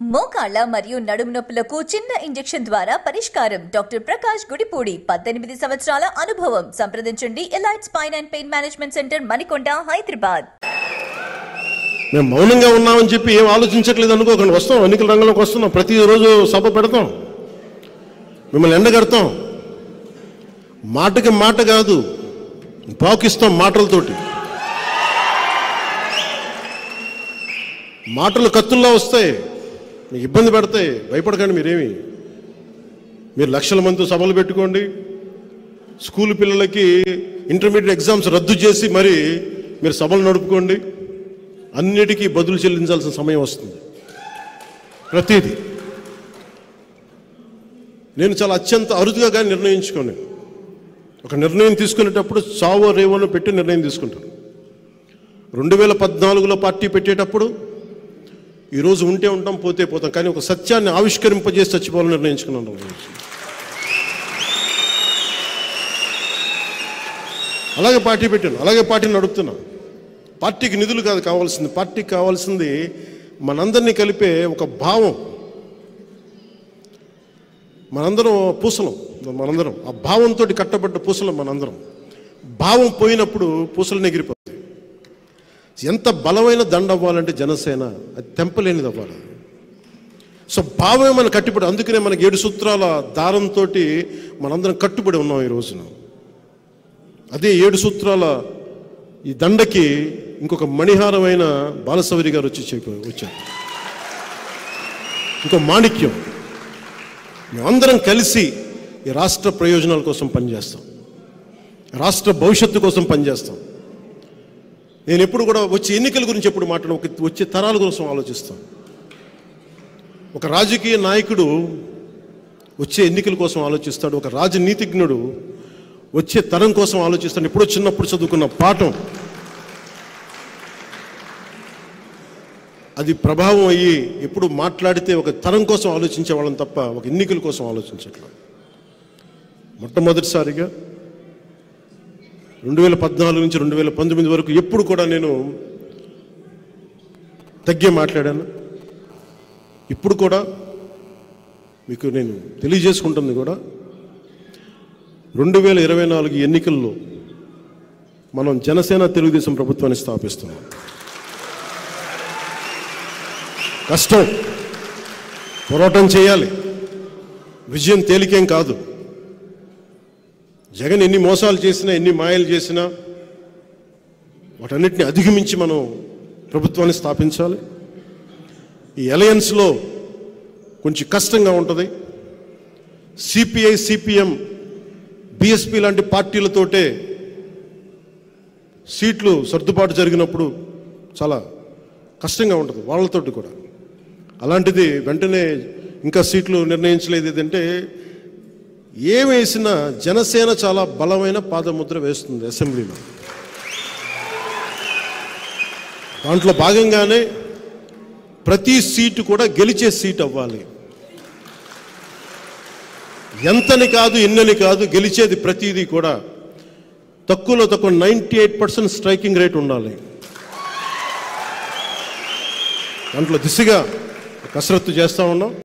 మోకాళ్ళ మరియు నడుము నొప్పులకు చిన్న ఇంజెక్షన్ ద్వారా పరిష్కారం. డాక్టర్ ప్రకాష్ గుడిపూడి, 18 సంవత్సరాల అనుభవం. సంప్రదించండి. Elite spine and pain management centre, Manikonda, Hyderabad. మేము మౌనంగా ఉన్నామని చెప్పి ఏం ఆలోచించట్లేదు అనుకోకండి. వస్తాం, ఎన్నికల రంగంలోకి వస్తున్నాం, ప్రతిరోజు సభ పెడతాం, మిమ్మల్ని ఎండగడతాం. మాటకి మాట కాదు, పాకిస్తాం మాటలతోటి. మాటలు కత్తుల్లా వస్తాయి, మీకు ఇబ్బంది పెడతాయి. భయపడకండి. మీరు లక్షల మందితో సభలు పెట్టుకోండి. స్కూల్ పిల్లలకి ఇంటర్మీడియట్ ఎగ్జామ్స్ రద్దు చేసి మరి మీరు సభలు నడుపుకోండి. అన్నిటికీ బదులు చెల్లించాల్సిన సమయం వస్తుంది. ప్రతిదీ నేను చాలా అత్యంత అరుదుగా కానీ నిర్ణయించుకోను. ఒక నిర్ణయం తీసుకునేటప్పుడు చావో రేవోను పెట్టి నిర్ణయం తీసుకుంటాను. 2014లో పార్టీ పెట్టేటప్పుడు ఈరోజు ఉంటే ఉంటాం, పోతే పోతాం, కానీ ఒక సత్యాన్ని ఆవిష్కరింపజేసి చచ్చిపోవాలని నిర్ణయించుకున్నాను. అలాగే పార్టీ పెట్టాను, అలాగే పార్టీని నడుపుతున్నాను. పార్టీకి నిధులు కాదు కావాల్సింది, పార్టీకి కావాల్సింది మనందరినీ కలిపే ఒక భావం. మనందరం పూసలం, మనందరం ఆ భావంతో కట్టబడ్డ పూసలం. మనందరం భావం పోయినప్పుడు పూసలు ఎగిరిపోతాయి. ఎంత బలమైన దండ అవ్వాలంటే జనసేన అది తెంపలేనిది అవ్వాలి. సో భావమే మన కట్టుబడి. అందుకనే మనకి 7 సూత్రాల దారంతో మనందరం కట్టుబడి ఉన్నాం ఈ రోజున. అదే 7 సూత్రాల ఈ దండకి ఇంకొక మణిహారమైన బాలసౌరి గారు వచ్చారు. ఇంకో మాణిక్యం. మేమందరం కలిసి ఈ రాష్ట్ర ప్రయోజనాల కోసం పనిచేస్తాం, రాష్ట్ర భవిష్యత్తు కోసం పనిచేస్తాం. నేను ఎప్పుడు కూడా వచ్చే ఎన్నికల గురించి ఎప్పుడు మాట్లాడను, వచ్చే తరాల కోసం ఆలోచిస్తాను. ఒక రాజకీయ నాయకుడు వచ్చే ఎన్నికల కోసం ఆలోచిస్తాడు, ఒక రాజనీతిజ్ఞుడు వచ్చే తరం కోసం ఆలోచిస్తాడు. ఎప్పుడో చిన్నప్పుడు చదువుకున్న పాఠం అది ప్రభావం అయ్యి ఎప్పుడు మాట్లాడితే ఒక తరం కోసం ఆలోచించే వాళ్ళని తప్ప ఒక ఎన్నికల కోసం ఆలోచించట్లేదు. మొట్టమొదటిసారిగా 2014 నుంచి 2019 వరకు ఎప్పుడు కూడా నేను తగ్గే మాట్లాడాను. ఇప్పుడు కూడా మీకు నేను తెలియజేసుకుంటుంది కూడా 2024 ఎన్నికల్లో మనం జనసేన తెలుగుదేశం ప్రభుత్వాన్ని స్థాపిస్తున్నాం. కష్టం, పోరాటం చేయాలి, విజయం తేలికేం కాదు. జగన్ ఎన్ని మోసాలు చేసినా, ఎన్ని మాయలు చేసినా వాటన్నిటిని అధిగమించి మనం ప్రభుత్వాన్ని స్థాపించాలి. ఈ అలయన్స్లో కొంచెం కష్టంగా ఉంటుంది. సిపిఐ, సిపిఎం, బిఎస్పి లాంటి పార్టీలతోటే సీట్లు సర్దుబాటు జరిగినప్పుడు చాలా కష్టంగా ఉంటుంది వాళ్ళతోటి కూడా. అలాంటిది వెంటనే ఇంకా సీట్లు నిర్ణయించలేదు. ఏదంటే ఏమేసినా జనసేన చాలా బలమైన పాదముద్ర వేస్తుంది అసెంబ్లీలో. దాంట్లో భాగంగానే ప్రతి సీటు కూడా గెలిచే సీట్ అవ్వాలి. ఎంతని కాదు, ఎన్నని కాదు, గెలిచేది ప్రతిదీ కూడా తక్కువలో తక్కువ 98% స్ట్రైకింగ్ రేట్ ఉండాలి. దాంట్లో దిశగా కసరత్తు చేస్తూ ఉన్నాం.